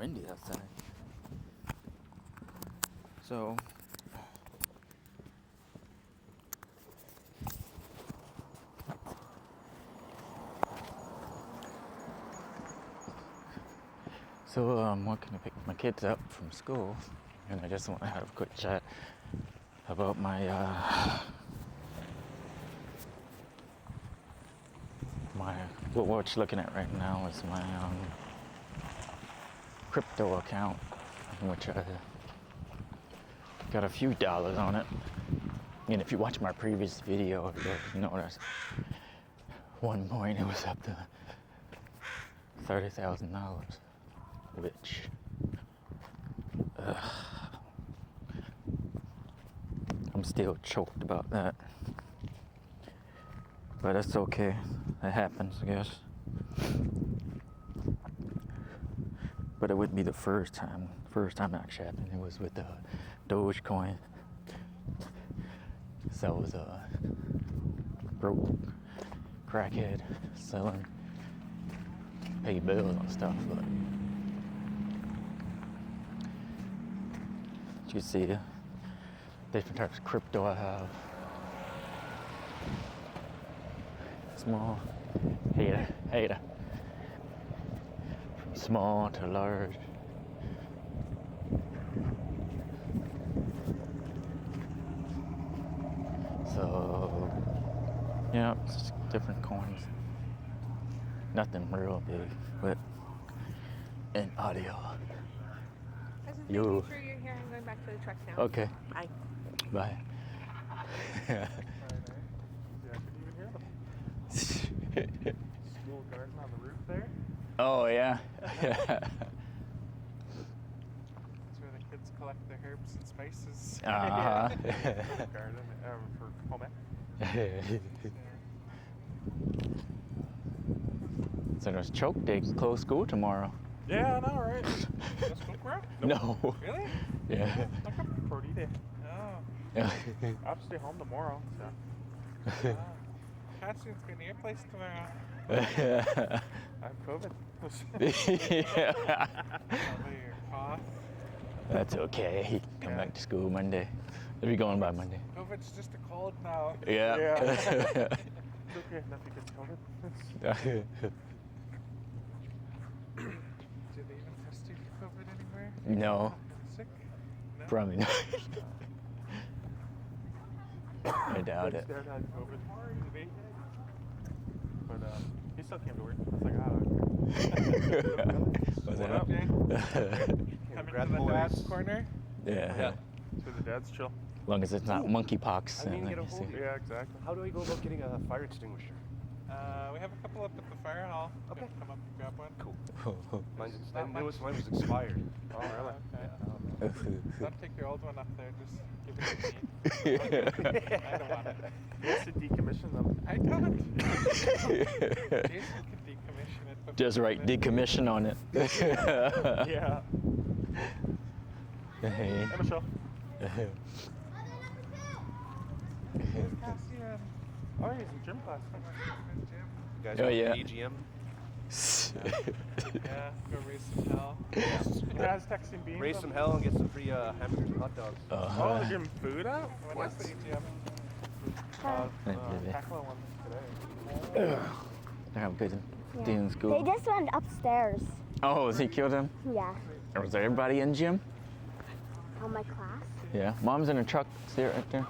windy outside. So I'm working to pick my kids up from school, and I just want to have a quick chat about my what we're looking at right now is my crypto account, in which I got a few dollars on it. And if you watch my previous video, you'll notice one point it was up to $30,000, which I'm still choked about that, but that's okay. That happens, I guess. But it would be the first time it actually happened. It was with the Dogecoin. So I was a broke crackhead selling, pay bills and stuff. But you see the different types of crypto I have. Small, hater. From small to large. So, yeah, it's different coins. Nothing real big, but in audio. Thank you for your hair. I'm going back to the truck now. Okay. Bye. Bye. School garden on the roof there. Oh yeah. That's where the kids collect their herbs and spices. Uh-huh. Garden for home ec. So there's choke day, close school tomorrow. Yeah, I know, right? No school tomorrow? No. Really? Yeah. Look up for day. Oh. Yeah. I have to stay home tomorrow, so. Constantine's going to your place tomorrow. I have COVID. Yeah. Probably your cough. That's okay. He can come back to school Monday. He'll be going by Monday. COVID's just a cold now. Yeah. It's okay enough you get COVID. Do they even test you for COVID anywhere? No. Sick? No? Probably not. I doubt it. Dad had COVID. Did he? But he still came to work. I was like, Was what it up, Jay? Come grab into the boys. dad's corner. Yeah. So the dad's chill. As long as it's not monkeypox. I didn't get a like you hold say. of it. Yeah, exactly. How do I go about getting a fire extinguisher? We have a couple up at the fire hall. Okay. You can come up and grab one. Cool. Mine's Not mine was much. expired. Oh, really? Okay. Don't take your old one up there. Just give it to me. I don't want it. He has to decommission them. I don't. Jason can decommission it. But Just write decommission on it. Yeah. Hey. Hey, Michelle. Oh, he's in gym class. You guys Oh, want yeah. the AGM? Yeah, go raise some hell. Guys texting beans. Raise some hell and get some free hamburgers and hot dogs. Oh, they're giving food out? When What? is the AGM? Maybe. Tackle one today. They have good day in They school. just went upstairs. Oh, has he killed him? Yeah. Or was everybody in gym? On my class. Yeah. Mom's in her truck. See it right there.